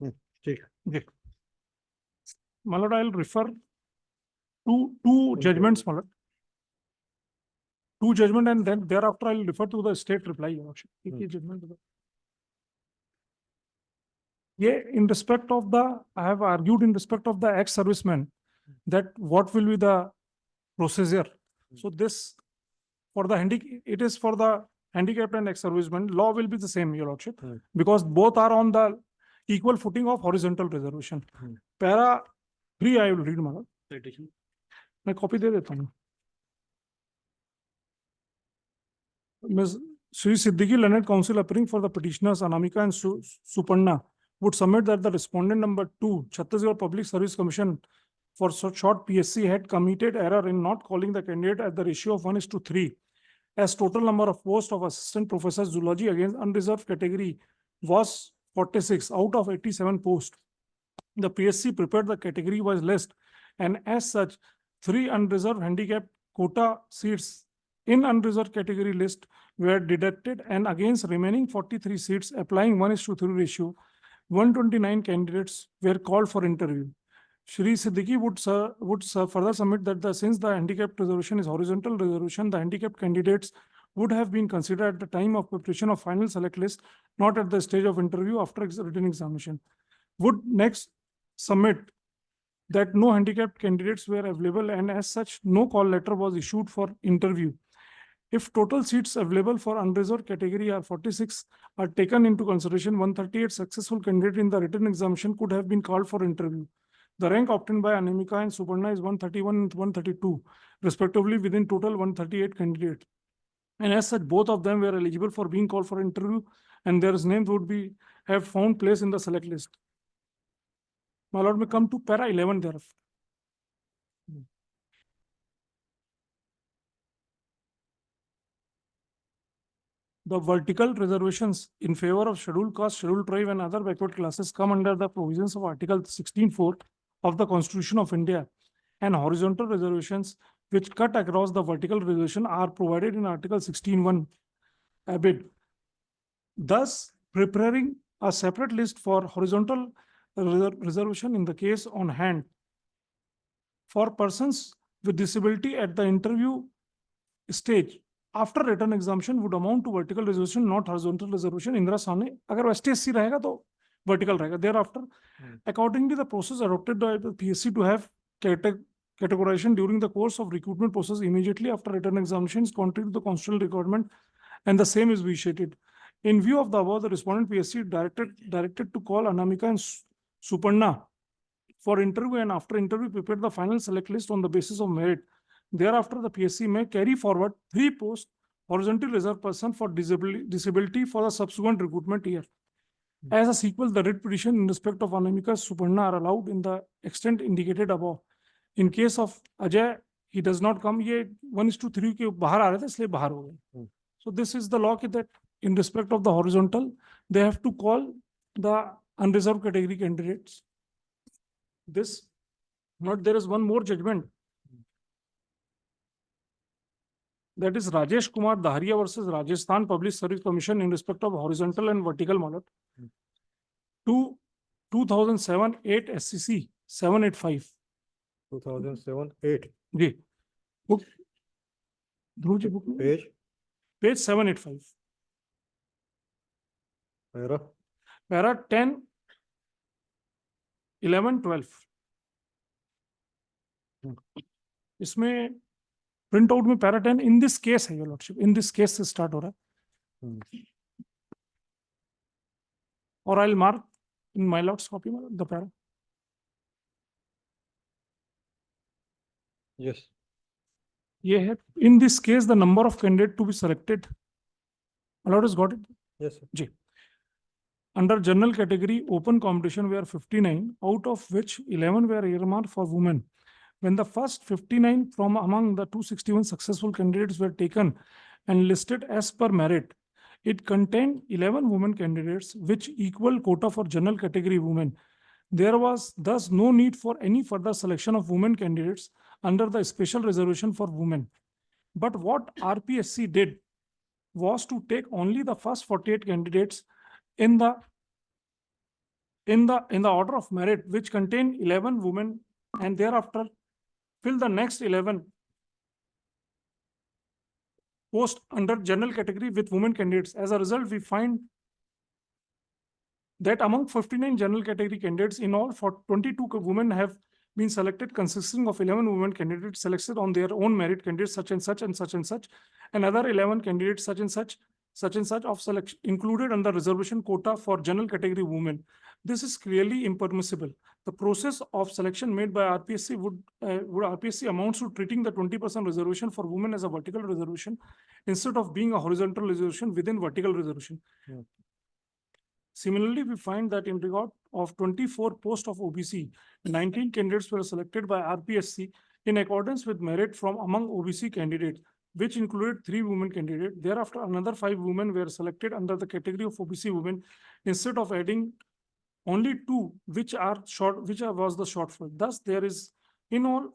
ठीक जी मतलब I'll refer to two judgments मतलब two judgment and then thereafter I'll refer to the state reply your lordship एक ही judgment ये in respect of the I have argued in respect of the ex-serviceman that what will be the procedure. So this for the it is for the handicapped and ex-serviceman law will be the same your lordship because both are on the equal footing of horizontal reservation. Para 3 I will read मतलब citation मैं copy दे देता हूँ. Ms. Sri Siddiqui, learned counsel appearing for the petitioners Anamika and Suparna would submit that the respondent number 2, Chhattisgarh Public Service Commission for short PSC had committed error in not calling the candidate at the ratio of 1:3 as total number of posts of assistant professor zoology against unreserved category was 46 out of 87 posts. The PSC prepared the category wise list and as such 3 unreserved handicap quota seats in unreserved category list were deducted and against remaining 43 seats applying 1:3 ratio, 129 candidates were called for interview. Shri Siddiqui would further submit that since the handicapped reservation is horizontal reservation, the handicapped candidates would have been considered at the time of preparation of final select list, not at the stage of interview after written examination. Would next submit that no handicapped candidates were available and as such no call letter was issued for interview. If total seats available for unreserved category are 46 are taken into consideration, 138 successful candidates in the written examination could have been called for interview. The rank obtained by Anamika and Suparna is 131 and 132, respectively, within total 138 candidates. And as such, both of them were eligible for being called for interview, and their names would have found place in the select list. My lord, may come to para 11 thereafter. The vertical reservations in favor of scheduled caste, scheduled tribe, and other backward classes come under the provisions of Article 16(4) of the Constitution of India, and horizontal reservations which cut across the vertical reservation are provided in Article 16(1) abid. Thus, preparing a separate list for horizontal reservation in the case on hand for persons with disability at the interview stage after written examination would amount to vertical reservation, not horizontal reservation. Indra सामने अगर ST/SC रहेगा तो vertical रहेगा. Thereafter, accordingly, the process adopted by the PSC to have categorization during the course of recruitment process immediately after written examination is contrary to the constitutional requirement, and the same is vitiated. In view of the above, the respondent PSC directed to call Anamika and Suparna for interview, and after interview prepared the final select list on the basis of merit. Thereafter, the PSC may carry forward 3 posts horizontally reserved person for disability for the subsequent recruitment year. As a sequel, the writ petition in respect of Anamika Suparna are allowed in the extent indicated above. In case of Ajay, he does not come. ये 1:3 के बाहर आ रहे थे इसलिए बाहर हो गए. So this is the law that in respect of the horizontal, they have to call the unreserved category candidates. This, not there is one more judgment. That is Rajesh Kumar Daharia versus Rajasthan Public Service Commission in respect of horizontal and vertical model. To 2007-8 SCC 785. 2007-8. Ji. Book. Dhruv ji book. Page 785. Para 10, 11, 12. इसमें print out में para 10 in this case है your lordship, in this case से start हो रहा है. और I will mark in my lord's copy में the para. Yes, ये है in this case the number of candidate to be selected. My lord has got it. Yes जी. Under general category, open competition were 59, out of which 11 were earmarked for women. When the first 59 from among the 261 successful candidates were taken and listed as per merit, it contained 11 women candidates, which equal quota for general category women. There was thus no need for any further selection of women candidates under the special reservation for women. But what RPSC did was to take only the first 48 candidates in the in the order of merit, which contain 11 women, and thereafter fill the next 11 post under general category with women candidates. As a result, we find that among 59 general category candidates in all, for 22 women have been selected, consisting of 11 women candidates selected on their own merit, candidates such and such and such and such, and other 11 candidates such and such of selection included under reservation quota for general category women. This is clearly impermissible. The process of selection made by RPSC would RPSC amounts to treating the 20% reservation for women as a vertical reservation instead of being a horizontal reservation within vertical reservation. Yeah. Similarly, we find that in regard of 24 posts of OBC, 19 candidates were selected by RPSC in accordance with merit from among OBC candidates, which included 3 women candidates. Thereafter, another 5 women were selected under the category of OBC women instead of adding only 2, which was the shortfall. Thus, there is in all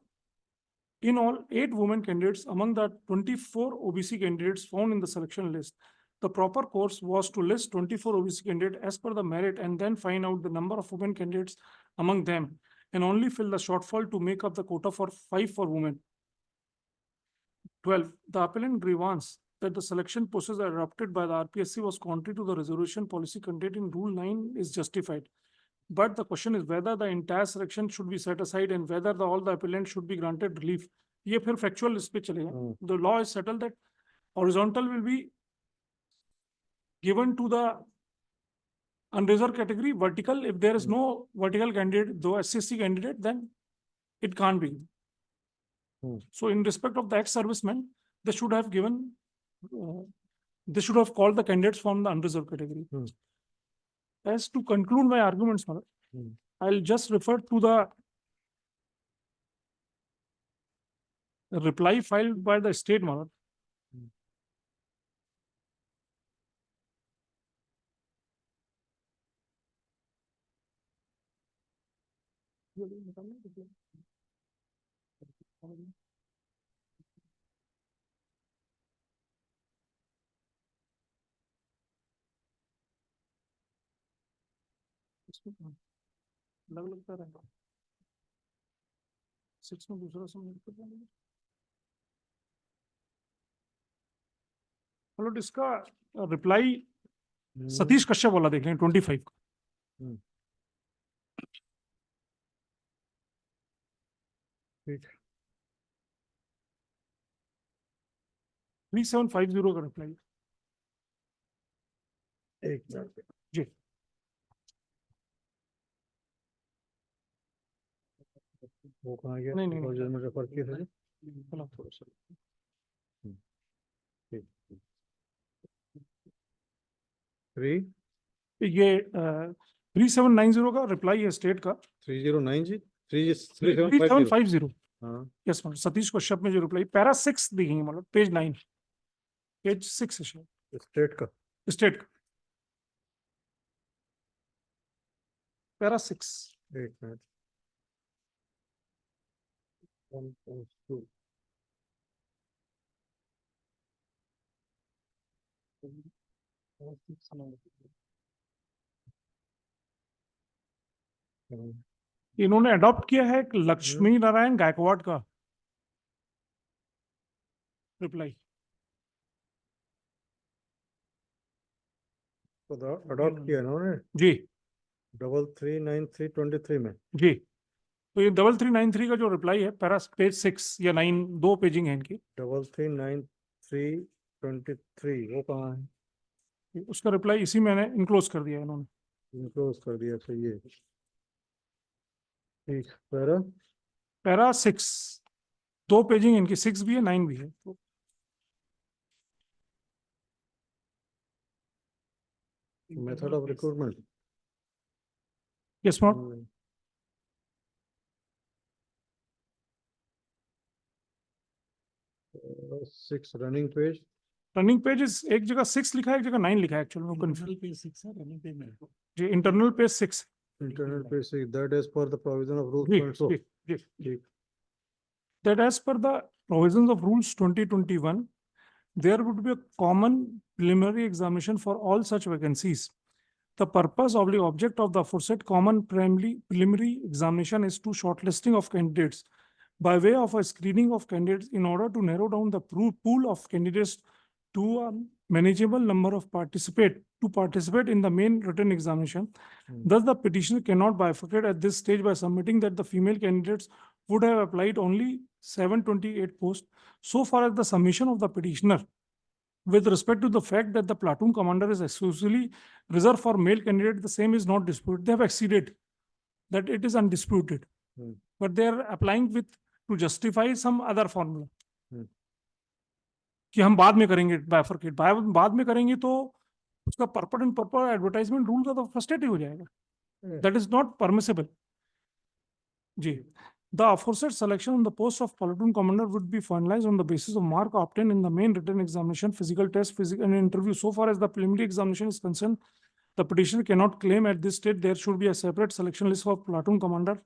8 women candidates among the 24 OBC candidates found in the selection list. The proper course was to list 24 OBC candidates as per the merit and then find out the number of women candidates among them and only fill the shortfall to make up the quota for 5 for women. 12. The appellant grievance that the selection process adopted by the RPSC was contrary to the reservation policy contained in Rule 9 is justified. But the question is whether the entire selection should be set aside and whether all the appellant should be granted relief. ये फिर factual इस पे चलेगा. The law is settled that horizontal will be given to the unreserved category, vertical, if there is no vertical candidate, though SCSC candidate, then it can't be. So in respect of the ex-servicemen, they should have given, they should have called the candidates from the unreserved category. As to conclude my arguments, I'll just refer to the reply filed by the state, Mother. अलग लगता रहेगा 6 में दूसरा submit hello इसका reply Satish Kashyap वाला देख लें 25 का 3750 का रिप्लाई एक मिनट जी वो कहाँ गया? नहीं में रेफर किए थे थोड़ा सा ठीक 3 ये 3790 का रिप्लाई है स्टेट का 3090 3750 हाँ यस मैम सतीश कश्यप में जो रिप्लाई पैरा 6 दिखेंगे मतलब पेज 9 पेज 6 है स्टेट का पैरा 6 एक मिनट 1.2 इन्होंने अडॉप्ट किया है लक्ष्मी नारायण गायकवाड़ का रिप्लाई अडॉप्ट किया इन्होंने जी 339323 में जी तो ये 3393 का जो रिप्लाई है पैरा पेज 6 या 9 2 पेजिंग है इनकी 339323 वो कहाँ है उसका रिप्लाई इसी मैंने इनक्लोज कर दिया इन्होंने इनक्लोज कर दिया सही है ठीक पैरा 6 2 पेजिंग इनकी 6 भी है 9 भी है तो method of recruitment yes ma'am 6 running page एक जगह 6 लिखा है एक जगह 9 लिखा है एक्चुअली इंटरनल पेज 6 है रनिंग पेज में जी internal page 6 internal page 6 that is for the provision of rule that as per the provisions of rules 2021 there would be a common preliminary examination for all such vacancies. The purpose of the object of the aforesaid common preliminary examination is to shortlisting of candidates by way of a screening of candidates in order to narrow down the pool of candidates to a manageable number of participate in the main written examination. Thus, the petitioner cannot bifurcate at this stage by submitting that the female candidates would have applied only 728 posts. So far as the submission of the petitioner with respect to the fact that the platoon commander is exclusively reserved for male candidate, the same is not disputed. They have exceeded that, it is undisputed. But they are applying with to justify some other formula. कि हम बाद में करेंगे bifurcate, बाद में करेंगे तो उसका purpose and proper advertisement rule का तो फ्रस्ट्रेट हो जाएगा. That is not permissible. Ji. The aforesaid selection on the post of platoon commander would be finalized on the basis of mark obtained in the main written examination, physical test, physical and interview. So far as the preliminary examination is concerned, the petitioner cannot claim at this stage there should be a separate selection list for platoon commander.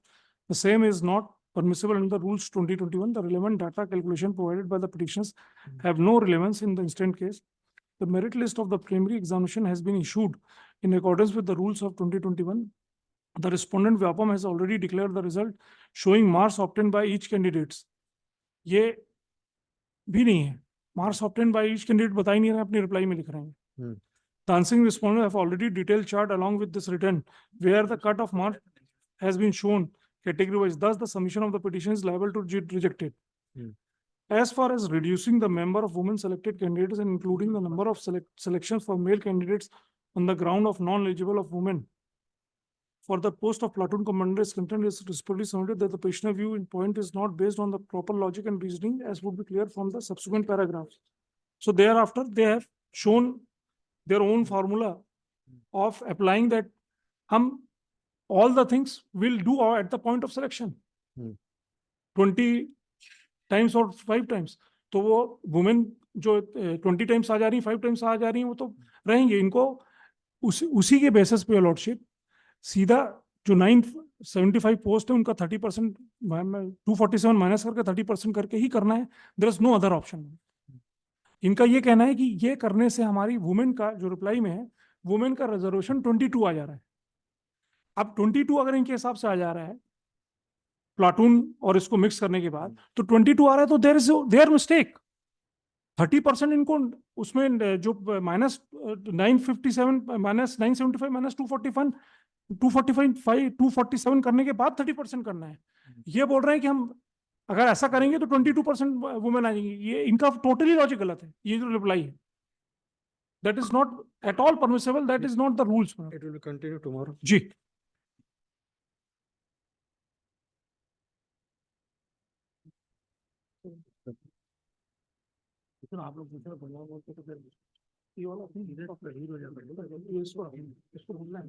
The same is not permissible under the rules 2021. The relevant data calculation provided by the petitioners have no relevance in the instant case. The merit list of the preliminary examination has been issued in accordance with the rules of 2021. The respondent Vyapam has already declared the result showing marks obtained by each candidates. ये भी नहीं है. Marks obtained by each candidate बता ही नहीं रहे, अपनी reply में लिख रहे हैं. The answering respondents have already detailed chart along with this written where the cut of mark has been shown category wise. Thus, the submission of the petition is liable to be rejected. As far as reducing the number of women selected candidates and including the number of selections for male candidates on the ground of non-eligible of women for the post of platoon commander is concerned, is respectively submitted that the petitioner view in point is not based on the proper logic and reasoning, as would be clear from the subsequent paragraphs. So thereafter, they have shown their own formula of applying that all the things will do at the point of selection. 20 times or 5 times. तो वो women जो 20 times आ जा रही, 5 times आ जा रही हैं, वो तो रहेंगे. इनको उसी के बेसिस पे लॉर्डशिप सीधा जो 975 पोस्ट है उनका 30% 247 माइनस करके 30% करके ही करना है. There is no other option. इनका ये कहना है कि ये करने से हमारी वुमेन का जो रिप्लाई में है, वुमेन का रिजर्वेशन 22 आ जा रहा है. अब 22 अगर इनके हिसाब से आ जा रहा है प्लाटून और इसको मिक्स करने के बाद, तो 22 आ रहा है, तो देयर मिस्टेक. 30% इनको उसमें जो माइनस 957 माइनस 975 माइनस 247 करने के बाद 30% करना है. ये बोल रहे हैं कि हम अगर ऐसा करेंगे तो 22% वुमेन आ जाएंगी. ये इनका टोटली लॉजिक गलत है. ये जो रिप्लाई है, that is not at all permissible. That is not the rules. It will continue tomorrow. जी. आप लोग दूसरा बनवा बोलते तो फिर ये वाला अपनी हीरो हो जाता है. इसको बोलना है.